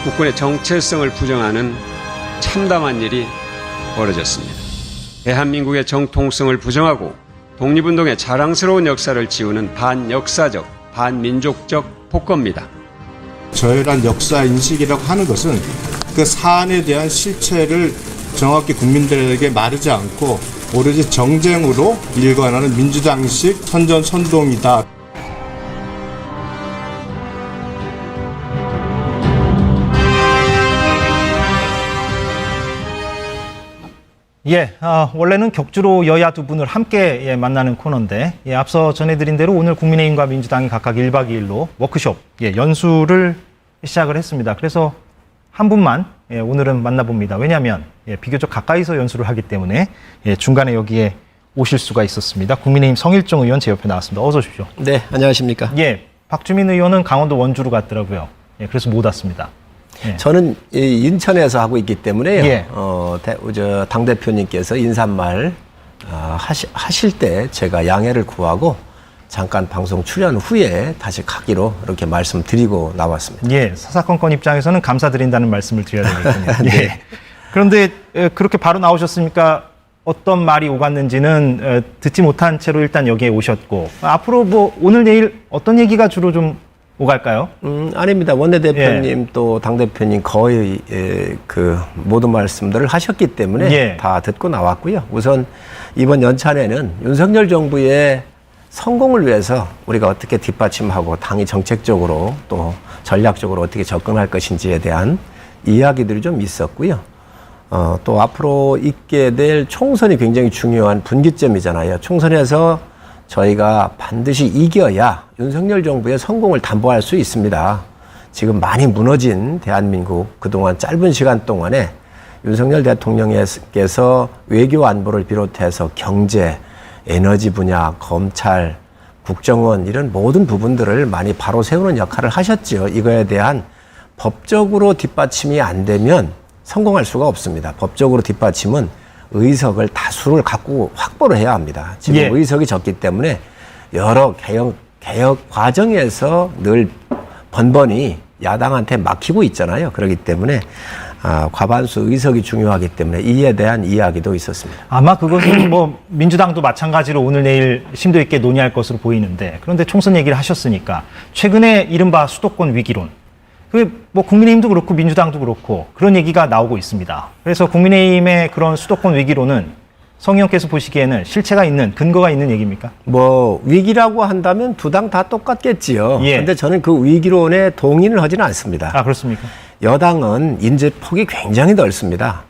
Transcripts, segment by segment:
국군의 정체성을 부정하는 참담한 일이 벌어졌습니다. 대한민국의 정통성을 부정하고 독립운동의 자랑스러운 역사를 지우는 반역사적, 반민족적 폭거입니다. 저열한 역사 인식이라고 하는 것은 그 사안에 대한 실체를 정확히 국민들에게 말하지 않고 오로지 정쟁으로 일관하는 민주당식 선전선동이다. 원래는 격주로 여야 두 분을 함께 만나는 코너인데 앞서 전해드린 대로 오늘 국민의힘과 민주당이 각각 1박 2일로 워크숍, 연수를 시작을 했습니다. 그래서 한 분만 오늘은 만나봅니다. 왜냐하면 비교적 가까이서 연수를 하기 때문에 중간에 여기에 오실 수가 있었습니다. 국민의힘 성일종 의원 제 옆에 나왔습니다. 어서 오십시오. 네, 안녕하십니까. 박주민 의원은 강원도 원주로 갔더라고요. 그래서 못 왔습니다. 저는 인천에서 하고 있기 때문에요. 당대표님께서 인사말 하실 때 제가 양해를 구하고 잠깐 방송 출연 후에 다시 가기로 이렇게 말씀드리고 나왔습니다. 사사건건 입장에서는 감사드린다는 말씀을 드려야 되겠군요. 네. 그런데 그렇게 바로 나오셨으니까 어떤 말이 오갔는지는 듣지 못한 채로 일단 여기에 오셨고 앞으로 오늘 내일 어떤 얘기가 주로 좀 오갈까요? 아닙니다. 원내대표님 또 당대표님 거의 그 모든 말씀들을 하셨기 때문에 다 듣고 나왔고요. 우선 이번 연찬에는 윤석열 정부의 성공을 위해서 우리가 어떻게 뒷받침하고 당이 정책적으로 또 전략적으로 어떻게 접근할 것인지에 대한 이야기들이 좀 있었고요. 또 앞으로 있게 될 총선이 굉장히 중요한 분기점이잖아요. 총선에서 저희가 반드시 이겨야 윤석열 정부의 성공을 담보할 수 있습니다. 지금 많이 무너진 대한민국 그동안 짧은 시간 동안에 윤석열 대통령께서 외교 안보를 비롯해서 경제, 에너지 분야, 검찰, 국정원 이런 모든 부분들을 많이 바로 세우는 역할을 하셨죠. 이거에 대한 법적으로 뒷받침이 안 되면 성공할 수가 없습니다. 법적으로 뒷받침은 의석을 다수를 갖고 확보를 해야 합니다. 지금 의석이 적기 때문에 여러 개혁 과정에서 늘 번번이 야당한테 막히고 있잖아요. 그렇기 때문에 과반수 의석이 중요하기 때문에 이에 대한 이야기도 있었습니다. 아마 그것은 민주당도 마찬가지로 오늘 내일 심도 있게 논의할 것으로 보이는데 그런데 총선 얘기를 하셨으니까 최근에 이른바 수도권 위기론 국민의힘도 그렇고 민주당도 그렇고 그런 얘기가 나오고 있습니다. 그래서 국민의힘의 그런 수도권 위기론은 성 의원께서 보시기에는 실체가 있는 근거가 있는 얘기입니까? 위기라고 한다면 두 당 다 똑같겠지요. 그런데 저는 그 위기론에 동의를 하지는 않습니다. 아, 그렇습니까? 여당은 인재 폭이 굉장히 넓습니다.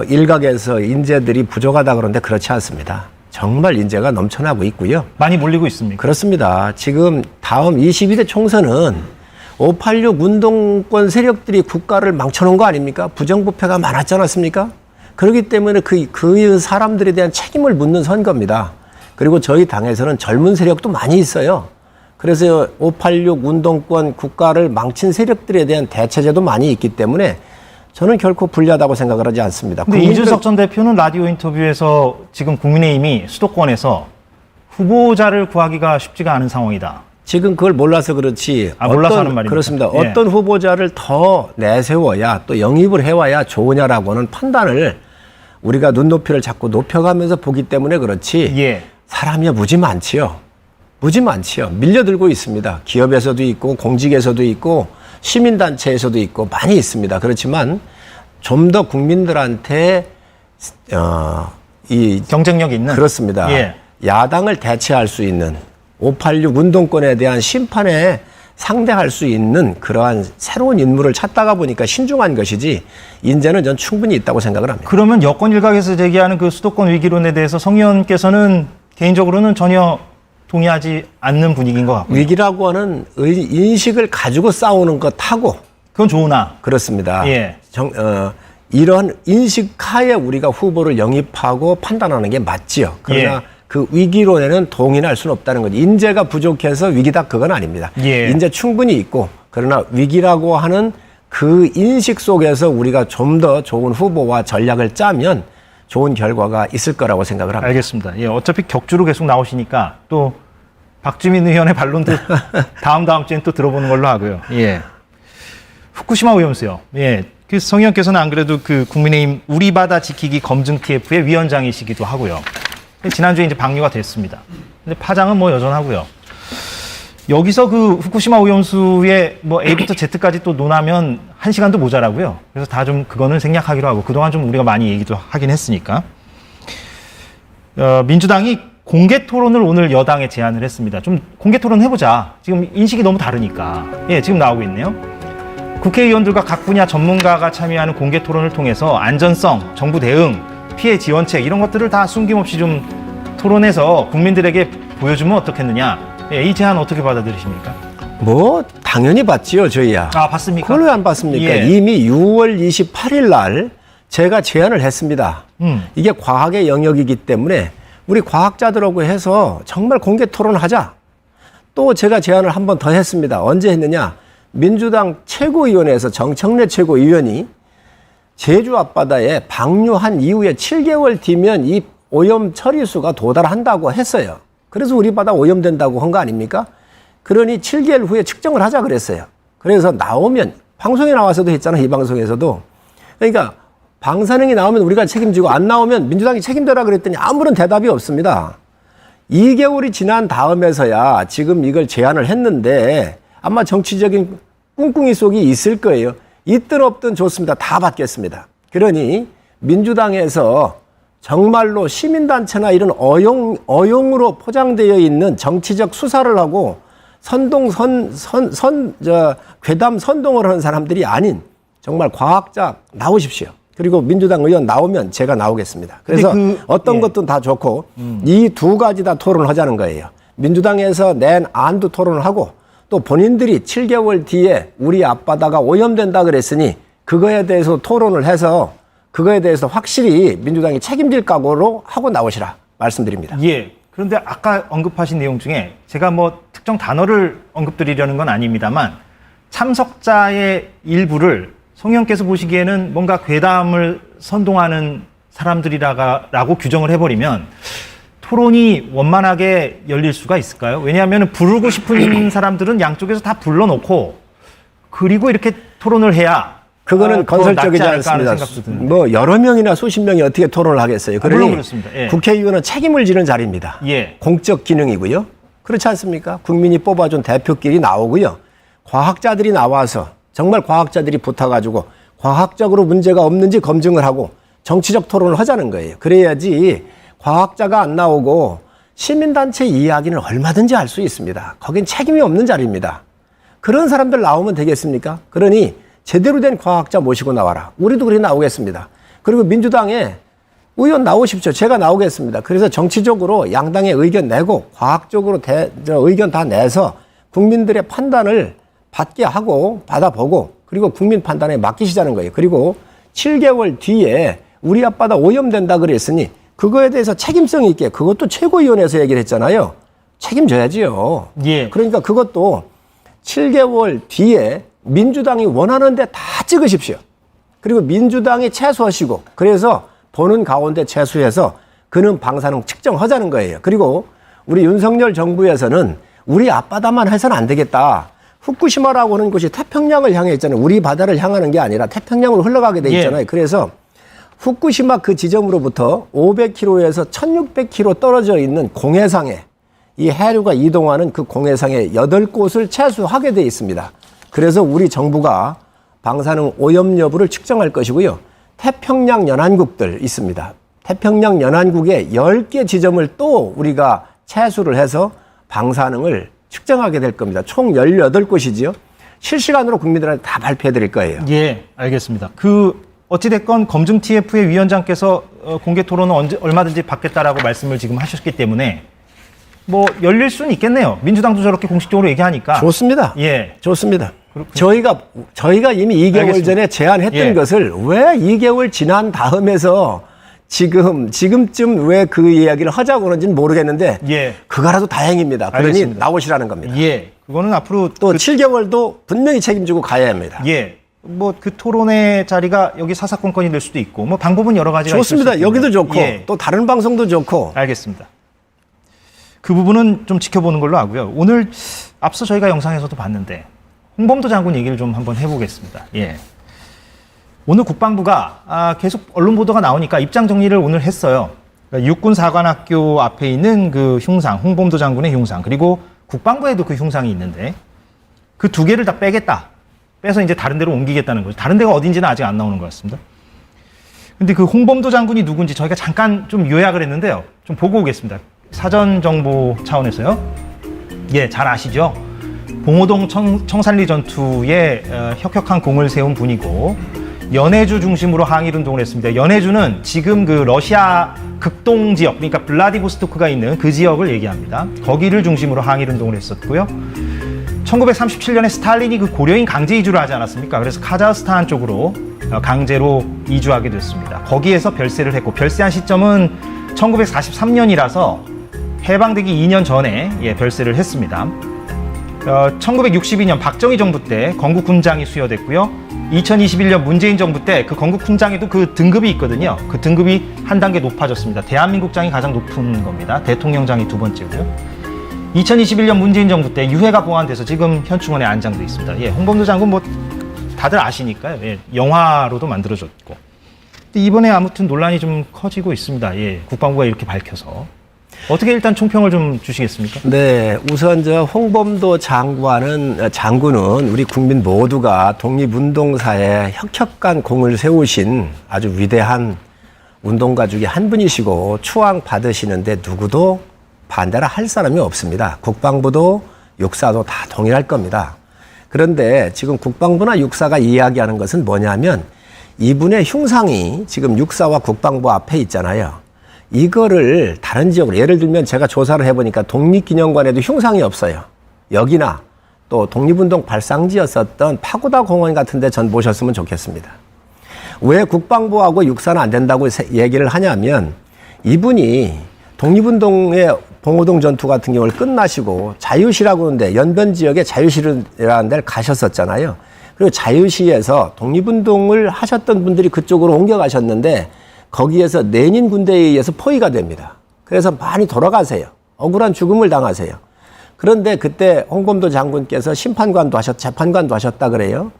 일각에서 인재들이 부족하다 그러는데 그렇지 않습니다. 정말 인재가 넘쳐나고 있고요. 많이 몰리고 있습니까? 그렇습니다. 지금 다음 22대 총선은 586 운동권 세력들이 국가를 망쳐놓은 거 아닙니까? 부정부패가 많았지 않았습니까? 그렇기 때문에 그 사람들에 대한 책임을 묻는 선거입니다. 그리고 저희 당에서는 젊은 세력도 많이 있어요. 그래서 586 운동권 국가를 망친 세력들에 대한 대체제도 많이 있기 때문에 저는 결코 불리하다고 생각을 하지 않습니다. 근데 이준석 전 대표는 라디오 인터뷰에서 지금 국민의힘이 수도권에서 후보자를 구하기가 쉽지가 않은 상황이다. 지금 그걸 몰라서 그렇지. 몰라서 하는 말입니다. 그렇습니다. 어떤 후보자를 더 내세워야 또 영입을 해와야 좋으냐라고는 판단을 우리가 눈높이를 자꾸 높여가면서 보기 때문에 그렇지. 사람이 무지 많지요. 무지 많지요. 밀려들고 있습니다. 기업에서도 있고 공직에서도 있고 시민단체에서도 있고 많이 있습니다. 그렇지만 좀 더 국민들한테 이 경쟁력 있는 그렇습니다. 야당을 대체할 수 있는 586 운동권에 대한 심판에 상대할 수 있는 그러한 새로운 인물을 찾다가 보니까 신중한 것이지 인재는 전 충분히 있다고 생각을 합니다. 그러면 여권 일각에서 제기하는 그 수도권 위기론에 대해서 성 의원께서는 개인적으로는 전혀 동의하지 않는 분위기인 것 같고요. 위기라고 하는 인식을 가지고 싸우는 것하고 그건 좋으나 그렇습니다. 이런 인식 하에 우리가 후보를 영입하고 판단하는 게 맞지요. 그러나 그 위기론에는 동의는 할 수는 없다는 거죠. 인재가 부족해서 위기다 그건 아닙니다. 인재 충분히 있고 그러나 위기라고 하는 그 인식 속에서 우리가 좀 더 좋은 후보와 전략을 짜면 좋은 결과가 있을 거라고 생각을 합니다. 알겠습니다. 어차피 격주로 계속 나오시니까 또 박주민 의원의 반론도 다음 주엔 또 들어보는 걸로 하고요. 후쿠시마 오염수요. 예. 그 성 의원께서는 안 그래도 그 국민의힘 우리 바다 지키기 검증 TF의 위원장이시기도 하고요. 지난주에 이제 방류가 됐습니다. 근데 파장은 뭐 여전하고요. 여기서 그 후쿠시마 오염수의 뭐 A부터 Z까지 또 논하면 1시간도 모자라고요. 그래서 다 좀 그거는 생략하기로 하고 그동안 좀 우리가 많이 얘기도 하긴 했으니까. 민주당이 공개 토론을 오늘 여당에 제안을 했습니다. 좀 공개 토론 해보자. 지금 인식이 너무 다르니까. 예, 지금 나오고 있네요. 국회의원들과 각 분야 전문가가 참여하는 공개 토론을 통해서 안전성, 정부 대응, 피해 지원책 이런 것들을 다 숨김없이 좀 토론해서 국민들에게 보여주면 어떻겠느냐. 예, 이 제안 어떻게 받아들이십니까? 뭐 당연히 봤지요, 저희야. 아, 봤습니까? 그걸 왜 안 봤습니까? 예. 이미 6월 28일 날 제가 제안을 했습니다. 이게 과학의 영역이기 때문에 우리 과학자들하고 해서 정말 공개 토론하자. 또 제가 제안을 한 번 더 했습니다. 언제 했느냐? 민주당 최고위원회에서 정청래 최고위원이 제주 앞바다에 방류한 이후에 7개월 뒤면 이 오염 처리수가 도달한다고 했어요. 그래서 우리 바다 오염된다고 한 거 아닙니까? 그러니 7개월 후에 측정을 하자 그랬어요. 그래서 나오면 방송에 나와서도 했잖아요. 이 방송에서도. 그러니까 방사능이 나오면 우리가 책임지고 안 나오면 민주당이 책임져라 그랬더니 아무런 대답이 없습니다. 2개월이 지난 다음에서야 지금 이걸 제안을 했는데 아마 정치적인 꿍꿍이 속이 있을 거예요. 있든 없든 좋습니다. 다 받겠습니다. 그러니 민주당에서 정말로 시민단체나 이런 어용으로 포장되어 있는 정치적 수사를 하고 괴담 선동을 하는 사람들이 아닌 정말 과학자 나오십시오. 그리고 민주당 의원 나오면 제가 나오겠습니다. 그래서 어떤 것도 다 좋고 이 두 가지 다 토론을 하자는 거예요. 민주당에서 낸 안도 토론을 하고 또 본인들이 7개월 뒤에 우리 앞바다가 오염된다 그랬으니 그거에 대해서 토론을 해서 그거에 대해서 확실히 민주당이 책임질 각오로 하고 나오시라 말씀드립니다. 예. 그런데 아까 언급하신 내용 중에 제가 뭐 특정 단어를 언급드리려는 건 아닙니다만 참석자의 일부를 송 의원께서 보시기에는 뭔가 괴담을 선동하는 사람들이라고 규정을 해버리면 토론이 원만하게 열릴 수가 있을까요? 왜냐하면 부르고 싶은 사람들은 양쪽에서 다 불러놓고 그리고 이렇게 토론을 해야 그거는 건설적이지 않습니다. 뭐 여러 명이나 수십 명이 어떻게 토론을 하겠어요. 그러니 그렇습니다. 예. 국회의원은 책임을 지는 자리입니다. 예. 공적 기능이고요. 그렇지 않습니까? 국민이 뽑아준 대표끼리 나오고요. 과학자들이 나와서 정말 과학자들이 붙어가지고 과학적으로 문제가 없는지 검증을 하고 정치적 토론을 하자는 거예요. 그래야지 과학자가 안 나오고 시민단체 이야기는 얼마든지 할 수 있습니다. 거긴 책임이 없는 자리입니다. 그런 사람들 나오면 되겠습니까? 그러니 제대로 된 과학자 모시고 나와라. 우리도 그렇게 나오겠습니다. 그리고 민주당에 의원 나오십시오. 제가 나오겠습니다. 그래서 정치적으로 양당의 의견 내고 과학적으로 의견 다 내서 국민들의 판단을 받게 하고 받아보고 그리고 국민 판단에 맡기시자는 거예요. 그리고 7개월 뒤에 우리 앞바다 오염된다 그랬으니 그거에 대해서 책임성 있게 그것도 최고위원회에서 얘기를 했잖아요. 책임져야지요. 예. 그러니까 그것도 7개월 뒤에 민주당이 원하는데 다 찍으십시오. 그리고 민주당이 채수하시고 그래서 보는 가운데 채수해서 그는 방사능 측정하자는 거예요. 그리고 우리 윤석열 정부에서는 우리 앞바다만 해서는 안 되겠다. 후쿠시마라고 하는 곳이 태평양을 향해 있잖아요. 우리 바다를 향하는 게 아니라 태평양으로 흘러가게 돼 있잖아요. 예. 그래서 후쿠시마 그 지점으로부터 500km에서 1600km 떨어져 있는 공해상에 이 해류가 이동하는 그 공해상에 8곳을 채수하게 돼 있습니다. 그래서 우리 정부가 방사능 오염 여부를 측정할 것이고요. 태평양 연안국들 있습니다. 태평양 연안국에 10개 지점을 또 우리가 채수를 해서 방사능을 측정하게 될 겁니다. 총 18곳이지요. 실시간으로 국민들한테 다 발표해 드릴 거예요. 예, 알겠습니다. 어찌됐건 검증 TF의 위원장께서 공개 토론은 얼마든지 받겠다라고 말씀을 지금 하셨기 때문에 뭐 열릴 수는 있겠네요. 민주당도 저렇게 공식적으로 얘기하니까. 좋습니다. 예. 좋습니다. 저희가 이미 2개월 알겠습니다. 전에 제안했던 예. 것을 왜 2개월 지난 다음에서 지금쯤 왜 그 이야기를 하자고 그러는지는 모르겠는데 예. 그거라도 다행입니다. 그러니 알겠습니다. 나오시라는 겁니다. 예. 그거는 앞으로 또 7개월도 분명히 책임지고 가야 합니다. 예. 뭐 그 토론의 자리가 여기 사사건건이 될 수도 있고 뭐 방법은 여러 가지가 좋습니다. 있을 수 여기도 있겠네요. 좋고 예. 또 다른 방송도 좋고. 알겠습니다. 그 부분은 좀 지켜보는 걸로 하고요. 오늘 앞서 저희가 영상에서도 봤는데 홍범도 장군 얘기를 좀 한번 해보겠습니다. 예. 오늘 국방부가 계속 언론 보도가 나오니까 입장 정리를 오늘 했어요. 그러니까 육군사관학교 앞에 있는 그 흉상, 홍범도 장군의 흉상, 그리고 국방부에도 그 흉상이 있는데 그 두 개를 다 빼겠다. 빼서 이제 다른 데로 옮기겠다는 거죠. 다른 데가 어딘지는 아직 안 나오는 것 같습니다. 근데 그 홍범도 장군이 누군지 저희가 잠깐 좀 요약을 했는데요. 좀 보고 오겠습니다. 사전 정보 차원에서요. 예, 잘 아시죠? 봉오동 청산리 전투에 혁혁한 공을 세운 분이고 연해주 중심으로 항일운동을 했습니다. 연해주는 지금 그 러시아 극동 지역, 그러니까 블라디보스토크가 있는 그 지역을 얘기합니다. 거기를 중심으로 항일운동을 했었고요. 1937년에 스탈린이 그 고려인 강제 이주를 하지 않았습니까? 그래서 카자흐스탄 쪽으로 강제로 이주하게 됐습니다. 거기에서 별세를 했고, 별세한 시점은 1943년이라서 해방되기 2년 전에 별세를 했습니다. 1962년 박정희 정부 때 건국 훈장이 수여됐고요. 2021년 문재인 정부 때 그 건국 훈장에도 그 등급이 있거든요. 그 등급이 한 단계 높아졌습니다. 대한민국장이 가장 높은 겁니다. 대통령장이 두 번째고요. 2021년 문재인 정부 때 유해가 보완돼서 지금 현충원에 안장돼 있습니다. 예, 홍범도 장군 뭐 다들 아시니까요. 예, 영화로도 만들어졌고. 근데 이번에 아무튼 논란이 좀 커지고 있습니다. 예, 국방부가 이렇게 밝혀서. 어떻게 일단 총평을 좀 주시겠습니까? 네, 우선 홍범도 장군은 우리 국민 모두가 독립운동사에 혁혁한 공을 세우신 아주 위대한 운동가 중에 한 분이시고 추앙 받으시는데 누구도 반대를 할 사람이 없습니다. 국방부도 육사도 다 동일할 겁니다. 그런데 지금 국방부나 육사가 이야기하는 것은 뭐냐면 이분의 흉상이 지금 육사와 국방부 앞에 있잖아요. 이거를 다른 지역으로, 예를 들면 제가 조사를 해보니까 독립기념관에도 흉상이 없어요. 여기나 또 독립운동 발상지였었던 파고다 공원 같은 데 전 모셨으면 좋겠습니다. 왜 국방부하고 육사는 안 된다고 얘기를 하냐면 이분이 독립운동의 봉오동 전투 같은 경우를 끝나시고 자유시라고 하는데 연변 지역에 자유시라는 데를 가셨었잖아요. 그리고 자유시에서 독립운동을 하셨던 분들이 그쪽으로 옮겨가셨는데 거기에서 레닌 군대에 의해서 포위가 됩니다. 그래서 많이 돌아가세요. 억울한 죽음을 당하세요. 그런데 그때 홍범도 장군께서 재판관도 하셨다 그래요.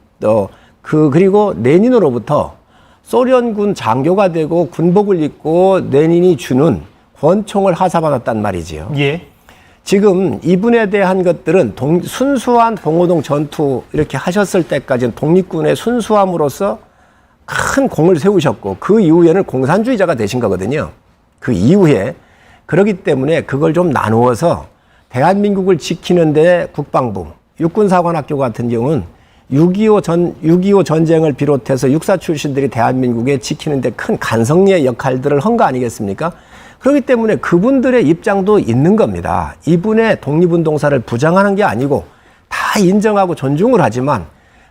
그리고 레닌으로부터 소련군 장교가 되고 군복을 입고 레닌이 주는 권총을 하사받았단 말이지요. 예. 지금 이분에 대한 것들은 순수한 봉오동 전투 이렇게 하셨을 때까지는 독립군의 순수함으로써 큰 공을 세우셨고 그 이후에는 공산주의자가 되신 거거든요. 그 이후에. 그렇기 때문에 그걸 좀 나누어서 대한민국을 지키는데 국방부, 육군사관학교 같은 경우는 6.25 전쟁을 비롯해서 육사 출신들이 대한민국에 지키는데 큰 간성의 역할들을 한 거 아니겠습니까? 그렇기 때문에 그분들의 입장도 있는 겁니다. 이분의 독립운동사를 부정하는 게 아니고 다 인정하고 존중을 하지만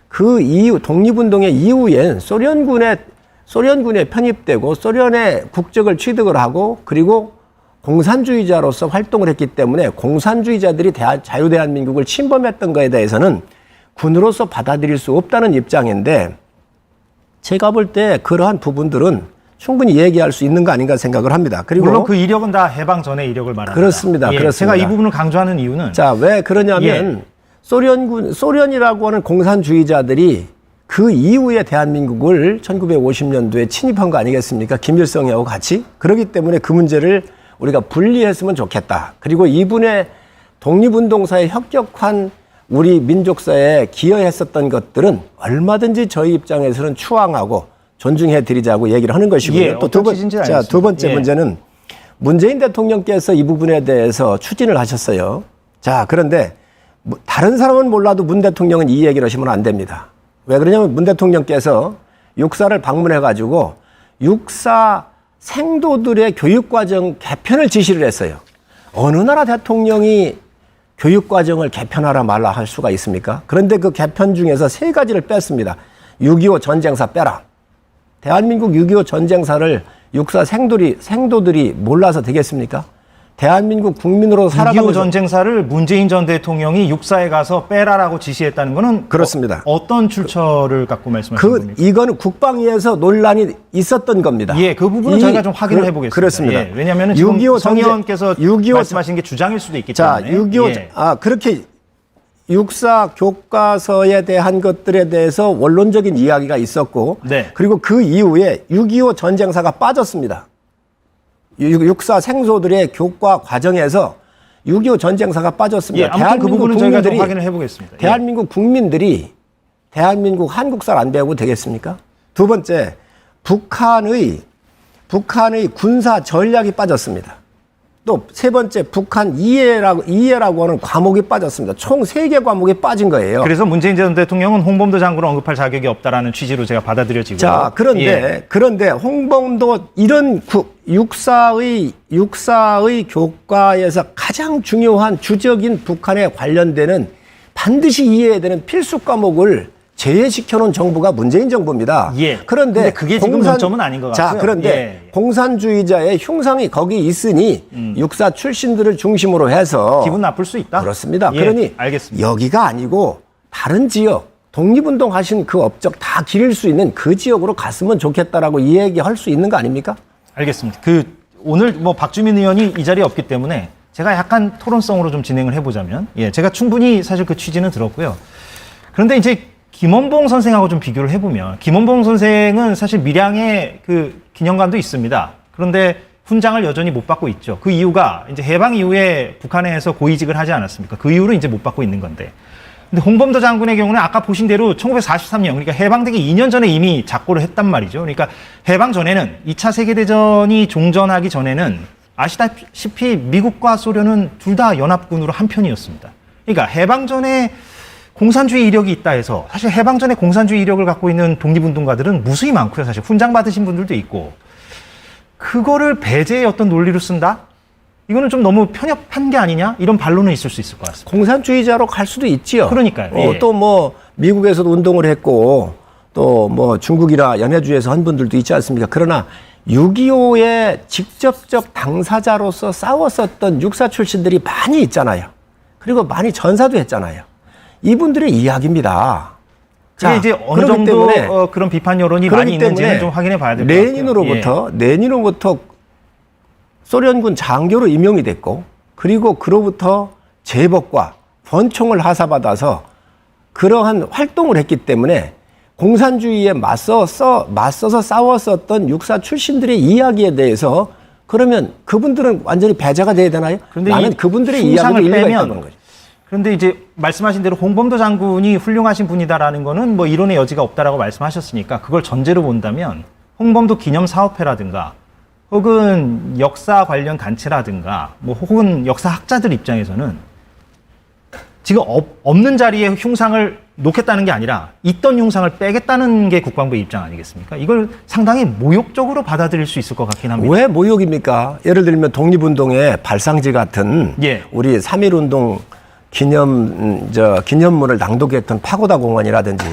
그 이후 독립운동의 이후엔 소련군에 편입되고 소련의 국적을 취득을 하고 그리고 공산주의자로서 활동을 했기 때문에 공산주의자들이 자유대한민국을 침범했던 것에 대해서는 군으로서 받아들일 수 없다는 입장인데 제가 볼 때 그러한 부분들은 충분히 얘기할 수 있는 거 아닌가 생각을 합니다. 그리고 물론 그 이력은 다 해방 전의 이력을 말합니다. 그렇습니다. 예, 그렇습니다. 제가 이 부분을 강조하는 이유는 자, 왜 그러냐면 소련이라고 하는 공산주의자들이 그 이후에 대한민국을 1950년도에 침입한 거 아니겠습니까? 김일성하고 같이. 그렇기 때문에 그 문제를 우리가 분리했으면 좋겠다. 그리고 이분의 독립운동사의 혁혁한 우리 민족사에 기여했었던 것들은 얼마든지 저희 입장에서는 추앙하고 존중해 드리자고 얘기를 하는 것이고요. 예, 또 두 번째 문제는 문재인 대통령께서 이 부분에 대해서 추진을 하셨어요. 자, 그런데 다른 사람은 몰라도 문 대통령은 이 얘기를 하시면 안 됩니다. 왜 그러냐면 문 대통령께서 육사를 방문해가지고 육사 생도들의 교육과정 개편을 지시를 했어요. 어느 나라 대통령이 교육과정을 개편하라 말라 할 수가 있습니까? 그런데 그 개편 중에서 3가지를 뺐습니다. 6.25 전쟁사 빼라. 대한민국 6.25 전쟁사를 육사 생도들이 몰라서 되겠습니까? 대한민국 국민으로 살아가면서 6.25 전쟁사를 문재인 전 대통령이 육사에 가서 빼라라고 지시했다는 거는 그렇습니다. 어떤 출처를 갖고 말씀하시는 겁니까? 이거는 국방위에서 논란이 있었던 겁니다. 예, 그 부분은 저희가 좀 확인을 해보겠습니다. 그렇습니다. 예, 왜냐하면 지금 성 의원께서 말씀하신 게 주장일 수도 있기 때문에. 자, 6.25 그렇게 육사 교과서에 대한 것들에 대해서 원론적인 이야기가 있었고 네. 그리고 그 이후에 6.25 전쟁사가 빠졌습니다. 육사 생소들의 교과 과정에서 6.25 전쟁사가 빠졌습니다. 예, 아무튼 그 부분은 저희가 좀 확인을 해보겠습니다. 대한민국 국민들이 대한민국 한국사를 안 배우고 되겠습니까? 두 번째, 북한의 군사 전략이 빠졌습니다. 또 세 번째, 북한 이해라고 하는 과목이 빠졌습니다. 총 3개 과목이 빠진 거예요. 그래서 문재인 전 대통령은 홍범도 장군을 언급할 자격이 없다라는 취지로 제가 받아들여지고요. 자, 그런데 홍범도 이런 육사의 교과에서 가장 중요한 주적인 북한에 관련되는 반드시 이해해야 되는 필수 과목을 제외시켜놓은 정부가 문재인 정부입니다. 예. 그런데 그게 지금 문점은 아닌 것 같고요. 자, 그런데 예. 공산주의자의 흉상이 거기 있으니 육사 출신들을 중심으로 해서 기분 나쁠 수 있다. 그렇습니다. 예, 그러니 알겠습니다. 여기가 아니고 다른 지역 독립운동 하신 그 업적 다 기릴 수 있는 그 지역으로 갔으면 좋겠다라고 이 얘기할 수 있는 거 아닙니까? 알겠습니다. 오늘 박주민 의원이 이 자리에 없기 때문에 제가 약간 토론성으로 좀 진행을 해보자면, 예, 제가 충분히 사실 그 취지는 들었고요. 그런데 이제 김원봉 선생하고 좀 비교를 해보면, 김원봉 선생은 사실 밀양에 그 기념관도 있습니다. 그런데 훈장을 여전히 못 받고 있죠. 그 이유가 이제 해방 이후에 북한에서 고위직을 하지 않았습니까? 그 이후로 이제 못 받고 있는 건데. 근데 홍범도 장군의 경우는 아까 보신 대로 1943년, 그러니까 해방되기 2년 전에 이미 작고를 했단 말이죠. 그러니까 해방 전에는 2차 세계대전이 종전하기 전에는 아시다시피 미국과 소련은 둘 다 연합군으로 한 편이었습니다. 그러니까 해방 전에 공산주의 이력이 있다 해서 사실 해방 전에 공산주의 이력을 갖고 있는 독립운동가들은 무수히 많고요. 사실 훈장 받으신 분들도 있고 그거를 배제의 어떤 논리로 쓴다? 이거는 좀 너무 편협한 게 아니냐? 이런 반론은 있을 수 있을 것 같습니다. 공산주의자로 갈 수도 있지요. 그러니까요. 예. 또 뭐 미국에서도 운동을 했고 또 뭐 중국이나 연해주에서 한 분들도 있지 않습니까? 그러나 6.25의 직접적 당사자로서 싸웠었던 육사 출신들이 많이 있잖아요. 그리고 많이 전사도 했잖아요. 이분들의 이야기입니다. 그게 이제 어느 정도 그런 비판 여론이 많이 있는지는 좀 확인해 봐야 될 것 같아요. 레닌으로부터 소련군 장교로 임용이 됐고 그리고 그로부터 제복과 권총을 하사받아서 그러한 활동을 했기 때문에 공산주의에 맞서서 싸웠었던 육사 출신들의 이야기에 대해서 그러면 그분들은 완전히 배제가 돼야 되나요? 나는 그분들의 이야기를 일리가 있다는 거죠. 그런데 이제 말씀하신 대로 홍범도 장군이 훌륭하신 분이다라는 거는 뭐 이론의 여지가 없다라고 말씀하셨으니까 그걸 전제로 본다면 홍범도 기념사업회라든가 혹은 역사 관련 단체라든가 뭐 혹은 역사학자들 입장에서는 지금 없는 자리에 흉상을 놓겠다는 게 아니라 있던 흉상을 빼겠다는 게 국방부의 입장 아니겠습니까? 이걸 상당히 모욕적으로 받아들일 수 있을 것 같긴 합니다. 왜 모욕입니까? 예를 들면 독립운동의 발상지 같은 예. 우리 3.1운동 기념문을 낭독했던 파고다 공원이라든지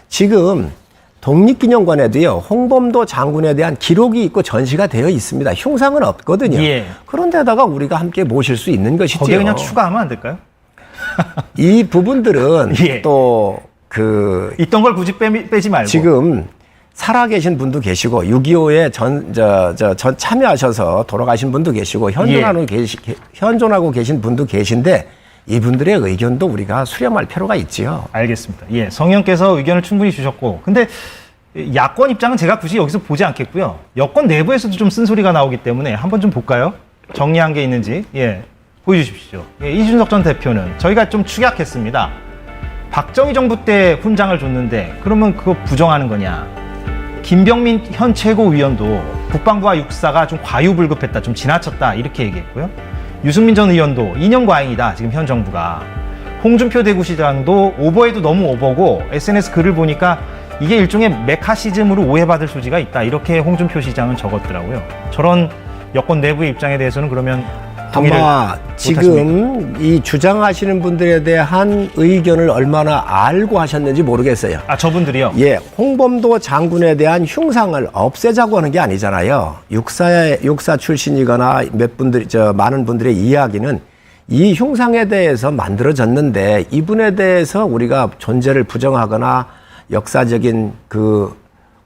지금 독립기념관에도요 홍범도 장군에 대한 기록이 있고 전시가 되어 있습니다. 흉상은 없거든요. 예. 그런데다가 우리가 함께 모실 수 있는 것이죠. 거기에 그냥 추가하면 안 될까요? 이 부분들은 예. 또 있던 걸 굳이 빼지 말고 지금 살아계신 분도 계시고 6.25에 전 참여하셔서 돌아가신 분도 계시고 현존하고 계신 분도 계신데 이분들의 의견도 우리가 수렴할 필요가 있지요. 알겠습니다. 예, 성의원께서 의견을 충분히 주셨고, 근데 야권 입장은 제가 굳이 여기서 보지 않겠고요. 여권 내부에서도 좀 쓴소리가 나오기 때문에 한번 좀 볼까요? 정리한 게 있는지. 예, 보여주십시오. 예, 이준석 전 대표는 저희가 좀 축약했습니다. 박정희 정부 때 훈장을 줬는데 그러면 그거 부정하는 거냐? 김병민 현 최고위원도 국방부와 육사가 좀 과유불급했다, 좀 지나쳤다 이렇게 얘기했고요. 유승민 전 의원도 2년 과잉이다, 지금 현 정부가. 홍준표 대구시장도 오버해도 너무 오버고 SNS 글을 보니까 이게 일종의 메카시즘으로 오해받을 소지가 있다, 이렇게 홍준표 시장은 적었더라고요. 저런 여권 내부의 입장에 대해서는 그러면 아마 지금 이 주장하시는 분들에 대한 의견을 얼마나 알고 하셨는지 모르겠어요. 아, 저분들이요? 예, 홍범도 장군에 대한 흉상을 없애자고 하는 게 아니잖아요. 육사 출신이거나 많은 분들의 이야기는 이 흉상에 대해서 만들어졌는데 이분에 대해서 우리가 존재를 부정하거나 역사적인 그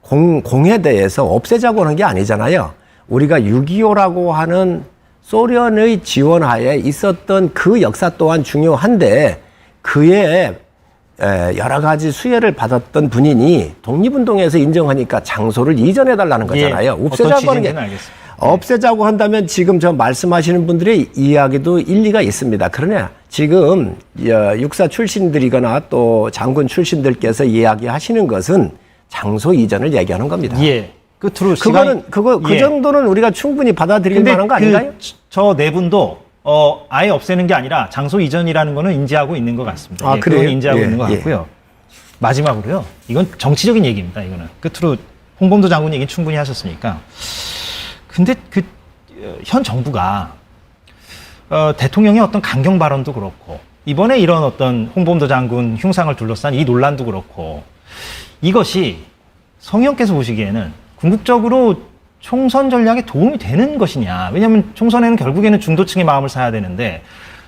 공에 대해서 없애자고 하는 게 아니잖아요. 우리가 6.25라고 하는 소련의 지원하에 있었던 그 역사 또한 중요한데 그의 여러 가지 수혜를 받았던 분이니 독립운동에서 인정하니까 장소를 이전해달라는 거잖아요. 없애자고 하는 게 없애자고 한다면 지금 저 말씀하시는 분들의 이야기도 일리가 있습니다. 그러나 지금 육사 출신들이거나 또 장군 출신들께서 이야기하시는 것은 장소 이전을 얘기하는 겁니다. 예. 끝으로 그 정도는 우리가 충분히 받아들일 만한 거 아닌가요? 저 네 분도 아예 없애는 게 아니라 장소 이전이라는 거는 인지하고 있는 것 같습니다. 아, 그래요? 그건 인지하고 있는 것 같고요. 마지막으로요. 이건 정치적인 얘기입니다. 이거는 끝으로 홍범도 장군 얘기 충분히 하셨으니까. 근데 현 정부가 대통령의 어떤 강경 발언도 그렇고 이번에 이런 어떤 홍범도 장군 흉상을 둘러싼 이 논란도 그렇고 이것이 성 의원께서 보시기에는 궁극적으로 총선 전략에 도움이 되는 것이냐. 왜냐하면 총선에는 결국에는 중도층의 마음을 사야 되는데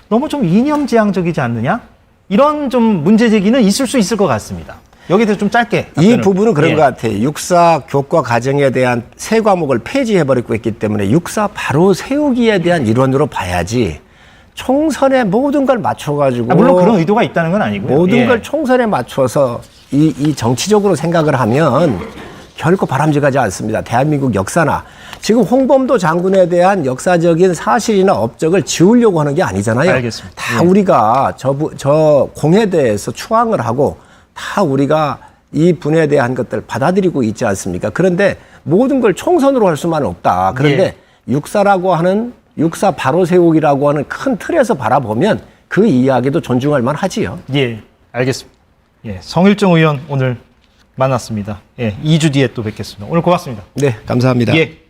너무 좀 이념지향적이지 않느냐. 이런 좀 문제 제기는 있을 수 있을 것 같습니다. 여기에 대해서 좀 짧게. 이 부분은 그런 것 같아요. 육사 교과 과정에 대한 세 과목을 폐지해버리고 있기 때문에 육사 바로 세우기에 대한 일원으로 봐야지 총선에 모든 걸 맞춰가지고. 물론 그런 의도가 있다는 건 아니고요. 모든 걸 총선에 맞춰서 이 정치적으로 생각을 하면 결코 바람직하지 않습니다. 대한민국 역사나 지금 홍범도 장군에 대한 역사적인 사실이나 업적을 지우려고 하는 게 아니잖아요. 알겠습니다. 다 우리가 저 공에 대해서 추앙을 하고 다 우리가 이 분에 대한 것들 받아들이고 있지 않습니까? 그런데 모든 걸 총선으로 할 수만은 없다. 그런데 육사라고 하는 육사 바로 세우기라고 하는 큰 틀에서 바라보면 그 이야기도 존중할 만하지요. 예, 알겠습니다. 예, 성일정 의원 오늘 만났습니다. 예, 2주 뒤에 또 뵙겠습니다. 오늘 고맙습니다. 네, 감사합니다. 예.